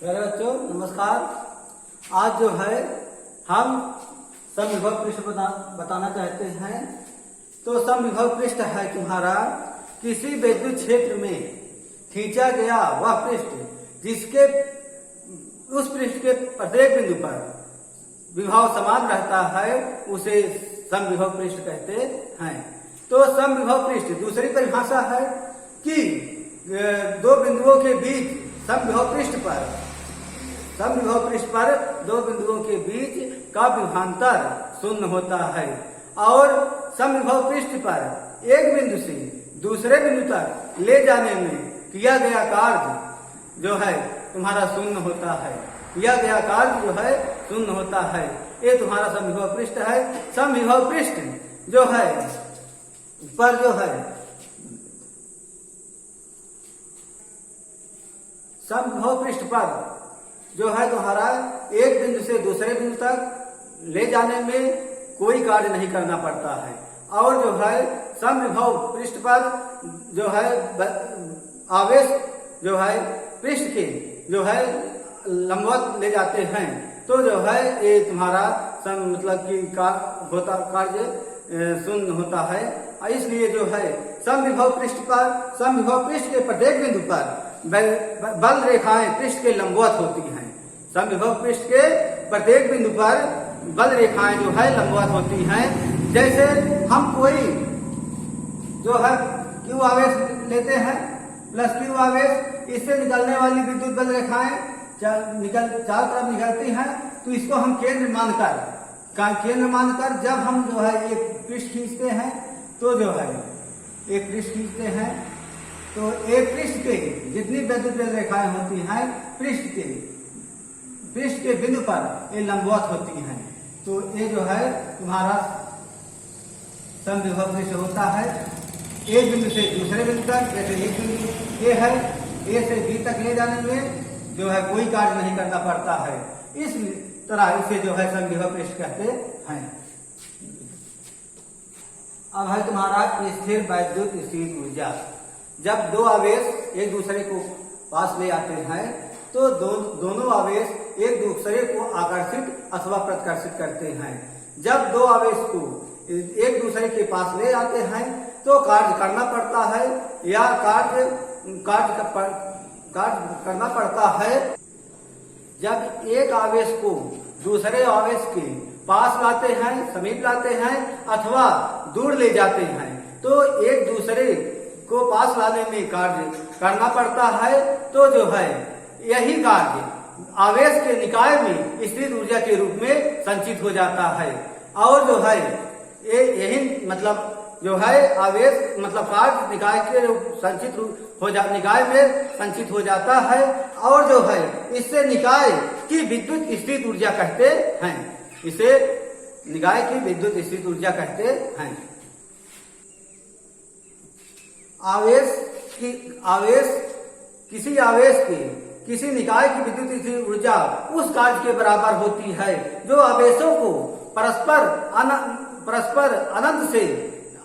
मेरे बच्चों नमस्कार। आज जो है हम समविभव पृष्ठ बताना चाहते हैं। तो समविभव पृष्ठ है तुम्हारा किसी विद्युत क्षेत्र में खींचा गया वह पृष्ठ जिसके उस पृष्ठ के प्रत्येक बिंदु पर विभव समान रहता है, उसे समविभव पृष्ठ कहते हैं। तो समविभव पृष्ठ दूसरी परिभाषा है कि दो बिंदुओं के बीच समविभव पृष्ठ पर दो बिंदुओं के बीच का विभवांतर शून्य होता है और समविभव पृष्ठ पर एक बिंदु से दूसरे बिंदु तक ले जाने में किया गया कार्य जो है तुम्हारा शून्य होता है। किया गया कार्य जो है शून्य होता है। ये तुम्हारा समविभव पृष्ठ है। समविभव पृष्ठ जो है पर जो है समविभव पृष्ठ पर जो है तुम्हारा एक बिंदु से दूसरे बिंदु तक ले जाने में कोई कार्य नहीं करना पड़ता है और जो है समविभव पृष्ठ पर जो है आवेश जो है पृष्ठ के जो है लंबवत ले जाते हैं। तो जो है ये तुम्हारा मतलब कि कार्य शून्य होता है। इसलिए जो है समविभव पृष्ठ के प्रत्येक बिंदु पर बल रेखाएं पृष्ठ के लंबवत होती हैं। समविभव पृष्ठ के प्रत्येक बिंदु पर बल रेखाएं जो है लंबवत होती हैं। जैसे हम कोई जो है Q आवेश लेते हैं प्लस Q आवेश, इससे निकलने वाली विद्युत बल रेखाएं चारों तरफ निकलती हैं। तो इसको हम केंद्र मानकर जब हम जो है एक पृष्ठ खींचते हैं तो जो है एक पृष्ठ खींचते हैं तो एक पृष्ठ के जितनी विद्युत बल रेखाएं होती हैं पृष्ठ के बिंदु पर ये लंबवत होती हैं। तो ये जो है तुम्हारा समविभव पृष्ठ होता है। एक बिंदु से दूसरे बिंदु तक, जैसे एक बिंदु ए है, ए से बी तक ले जाने में जो है कोई कार्य नहीं करना पड़ता है। इस तरह इसे जो है समविभव पृष्ठ कहते हैं। अब है तुम्हारा स्थिर वैद्युत स्थिर ऊर्जा। जब दो आवेश एक दूसरे को पास ले आते हैं तो दोनों आवेश एक दूसरे को आकर्षित अथवा प्रतिकर्षित करते हैं। जब दो आवेश को एक दूसरे के पास ले आते हैं तो कार्य करना पड़ता है या कार्य करना पड़ता है। जब एक आवेश को दूसरे आवेश के पास लाते हैं, समीप लाते हैं अथवा दूर ले जाते हैं तो एक दूसरे को पास लाने में कार्य करना पड़ता है। तो जो है यही कार्य आवेश के निकाय में स्थिर ऊर्जा के रूप में संचित हो जाता है। और जो है यही मतलब जो है आवेश मतलब कार्य निकाय के निकाय में संचित हो जाता है और जो है इससे निकाय की विद्युत स्थित ऊर्जा कहते हैं। इसे निकाय की विद्युत स्थित ऊर्जा कहते हैं। किसी आवेश के किसी निकाय की विद्युत स्थित ऊर्जा उस कार्य के बराबर होती है जो आवेशों को परस्पर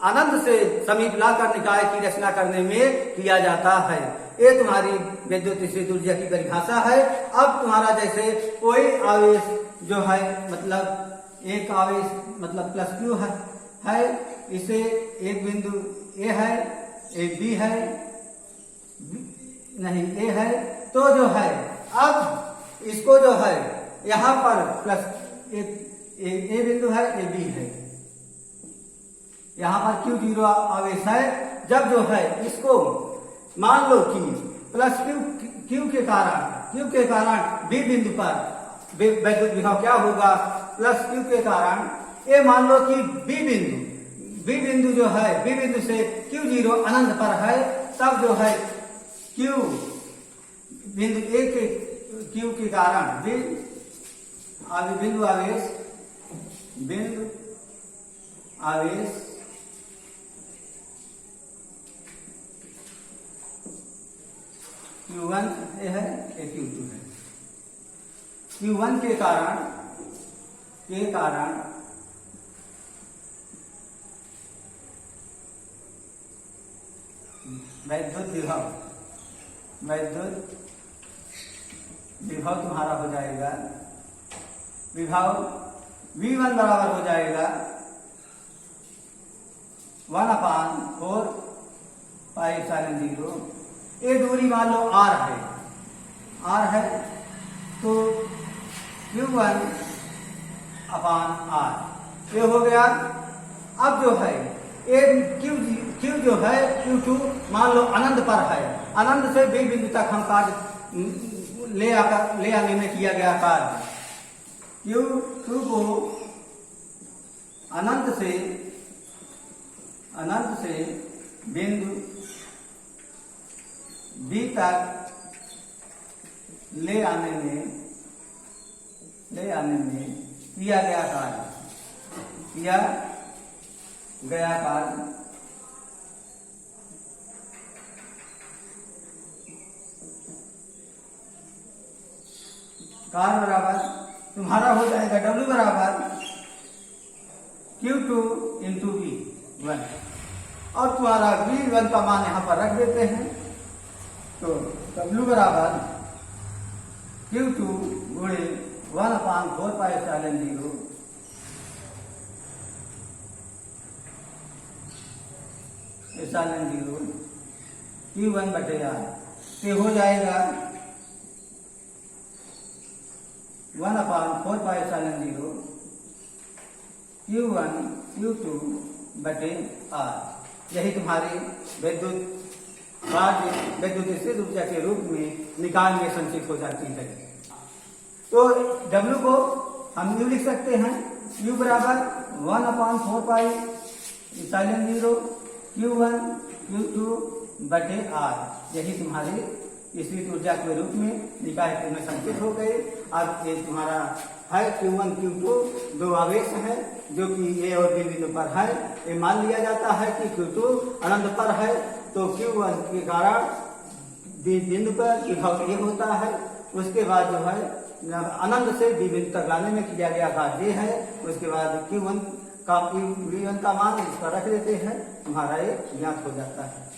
अनंत से समीप लाकर निकाय की रचना करने में किया जाता है। ये तुम्हारी विद्युत स्थित ऊर्जा की परिभाषा है। अब तुम्हारा जैसे कोई आवेश जो है मतलब एक आवेश मतलब प्लस Q है, इसे एक बिंदु A है, एक B है, नहीं A है। तो जो है अब इसको जो है यहाँ पर प्लस A बिंदु है, A B है, यहाँ पर Q0 आवेश है। जब जो है इसको मान लो कि प्लस Q के कारण B बिंदु पर वैद्युत विभव क्या होगा, प्लस Q के कारण ये मान लो कि B बिंदु जो है B बिंदु से Q0 अनंत पर है, तब जो है Q बिंदु A के Q के कारण बिंदु आवेश Q1 है, Q2 है। Q1 के कारण विद्युत विभव तुम्हारा हो जाएगा, विभव V1 बराबर हो जाएगा 1/4 पाई एप्सिलॉन 0। ये दूरी मान लो r है तो Q1/r ये हो गया। अब जो है Q जो है Q2 मान लो अनंत पर है, अनंत से B बिंदु तक हम कार्य ले आने में किया गया कार्य Q2 को अनंत से बिंदु B तक ले आने में किया गया कार्य कार्य बराबर तुम्हारा हो जाएगा W बराबर Q2 इंटू V1 और तुम्हारा V1 का मान यहाँ पर रख देते हैं तो W बराबर Q2 गुणे 1/4 पाई एप्सिलॉन 0 Q1/R से हो जाएगा 1/4 पाई एप्सिलॉन 0 Q1 Q2/R। यही तुम्हारी विद्युत स्थिर ऊर्जा के रूप में निकाल में संचित हो जाती है। तो W को हम यूं लिख सकते हैं, U बराबर 1/4 पाई एप्सिलॉन 0 Q1 Q2/R। यही तुम्हारी स्थिर ऊर्जा के रूप में निकाय में संचित हो गए। अब ये तुम्हारा है Q1 Q2 दो आवेश है जो कि A और B बिंदु पर है। ये मान लिया जाता है कि Q2 अनंत पर है तो Q1 के कारण B बिंदु पर विभव ये होता है। उसके बाद जो है अनंत से B बिंदु तक लाने में किया गया कार्य ये है। उसके बाद Q1 का V1 का मान इस पर रख देते हैं, तुम्हारा ये ज्ञात हो जाता है।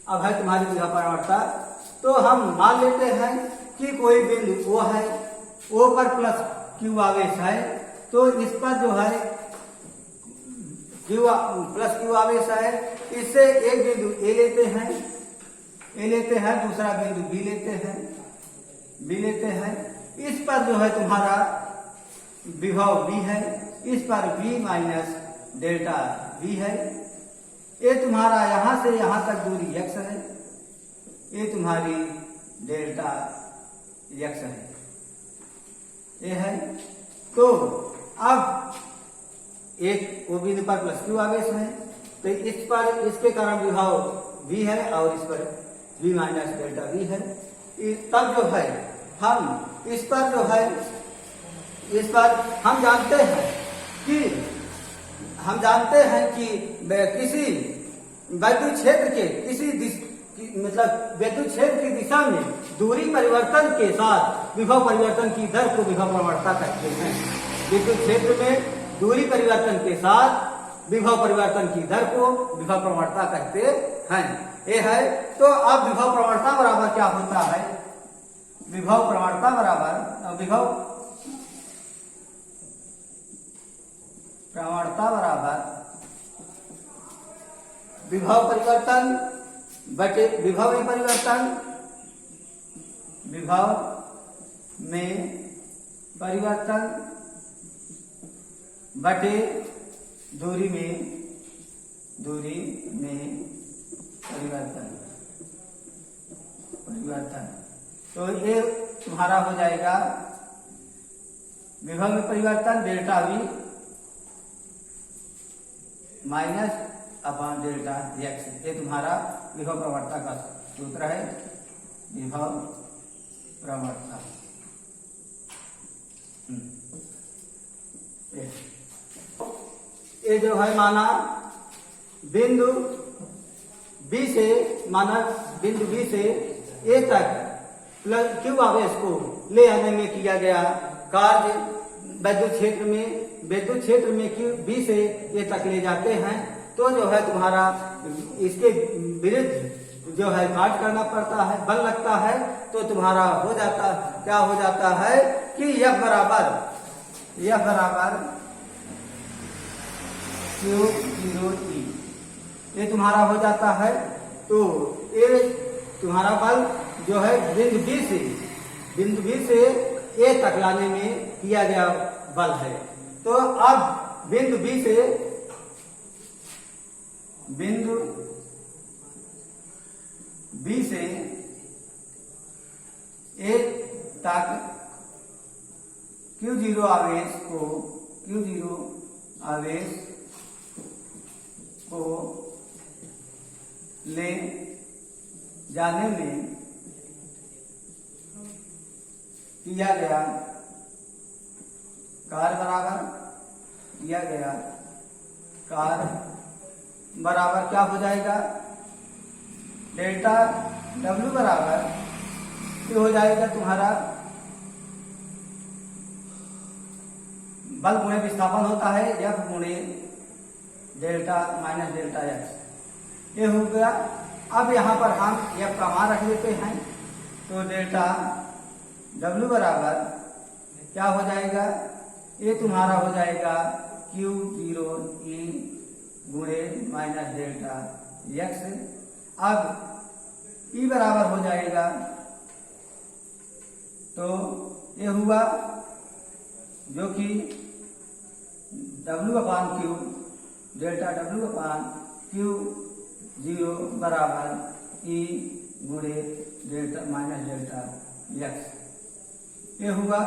अब है तुम्हारी विभव प्रवणता। तो हम मान लेते हैं कि कोई बिंदु O है, O पर प्लस Q आवेश है तो इस पर जो है प्लस Q आवेश है। इससे एक बिंदु A लेते हैं, दूसरा बिंदु B लेते हैं। इस पर जो है तुम्हारा विभव V है, इस पर V माइनस डेल्टा V है। ये तुम्हारा यहां से यहां तक दूरी x है, ये तुम्हारी डेल्टा x है, ये है। तो अब एक O बिंदु पर प्लस Q आवेश है तो इस पर इसके कारण विभव V है और इस पर V माइनस डेल्टा V है। तब जो है हम इस पर जो है हम जानते हैं कि किसी विद्युत क्षेत्र के मतलब विद्युत क्षेत्र की दिशा में दूरी परिवर्तन के साथ विभव परिवर्तन की दर को विभव प्रवणता कहते हैं। विद्युत क्षेत्र में दूरी परिवर्तन के साथ विभव परिवर्तन की दर को विभव प्रवणता कहते हैं। ये है। तो अब विभव प्रवणता बराबर क्या होता है? विभव प्रवणता बराबर विभव परिवर्तन बटे विभव में परिवर्तन बटे दूरी में परिवर्तन। तो ये तुम्हारा हो जाएगा विभव में परिवर्तन delta V minus upon delta x। ये तुम्हारा विभव प्रवणता का सूत्र है, विभव प्रवणता। ये जो है माना बिंदु B से A तक प्लस Q आवेश को ले आने में किया गया कार्य विद्युत क्षेत्र में Q B से A तक ले जाते हैं। तो जो है तुम्हारा इसके विरुद्ध जो है काट करना पड़ता है, बल लगता है, तो तुम्हारा हो जाता, क्या हो जाता है कि F बराबर Q0E, ये तुम्हारा हो जाता है। तो ये तुम्हारा बल जो है बिंदु बी से ए तक लाने में किया गया बल है। तो अब बिंदु बी से ए तक Q0 आवेश को ले जाने में किया गया कार्य बराबर क्या हो जाएगा, डेल्टा W बराबर ये हो जाएगा तुम्हारा बल गुणे विस्थापन होता है F गुणे डेल्टा माइनस डेल्टा x, ये हो गया। अब यहाँ पर हम F का मान रख देते हैं, तो डेल्टा W बराबर क्या हो जाएगा, ये तुम्हारा हो जाएगा Q0E गुणे माइनस डेल्टा x। अब E बराबर हो जाएगा, तो ये हुआ जो कि W/Q डेल्टा W/Q0 बराबर E गुणे डेल्टा माइनस डेल्टा x, ये हुआ।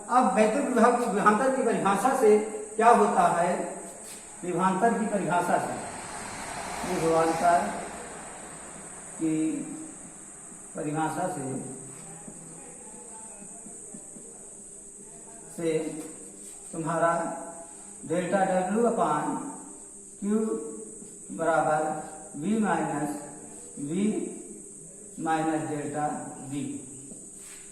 अब वैद्युत विभवांतर की परिभाषा से क्या होता है, विभवांतर की परिभाषा से, विभवांतर की परिभाषा से तुम्हारा डेल्टा W/Q बराबर V माइनस डेल्टा V,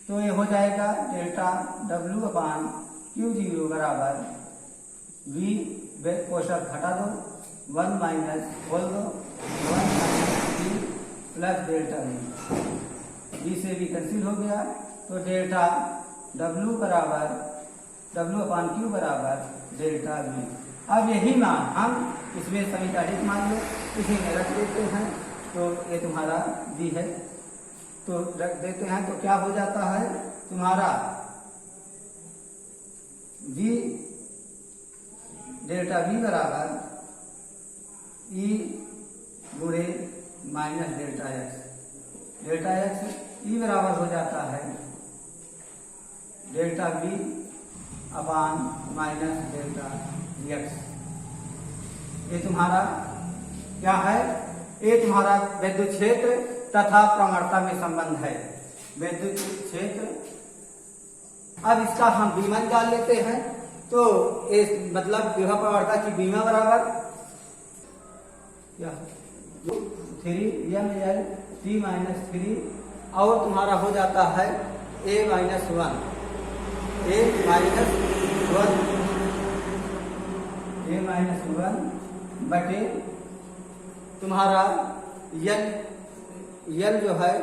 तो ये हो जाएगा डेल्टा W/Q0 बराबर V, कोष्ठक हटा दो, 1 माइनस खोल दो, 1 V प्लस डेल्टा V से भी कैंसिल हो गया, तो डेल्टा W बराबर W/Q बराबर डेल्टा V। अब यही मान हम इसमें समीकरणिक मान लो, इसी में रख देते हैं, तो ये तुम्हारा V है, तो रख देते हैं, तो क्या हो जाता है तुम्हारा V डेल्टा V बराबर E गुणे माइनस डेल्टा x, E बराबर हो जाता है delta V upon minus delta x। ये तुम्हारा क्या है, ये तुम्हारा विद्युत क्षेत्र तथा प्रवणता में संबंध है, विद्युत क्षेत्र। अब इसका हम विमान जान लेते हैं, तो इस मतलब विभव प्रवणता की बीमा बराबर क्या 3 T माइनस 3, और तुम्हारा हो जाता है A माइनस 1 बटे तुम्हारा यल जो है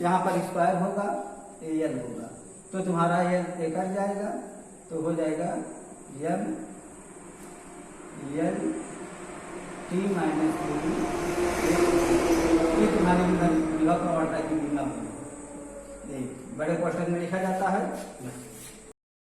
यहाँ पर स्क्वायर होगा, यल होगा, तो तुम्हारा यल कट जाएगा, तो हो जाएगा यल T माइनस 3, ये तुम्हारी विभव प्रवणता की बीमा होगी, बड़े कोष्ठक में लिखा जाता है।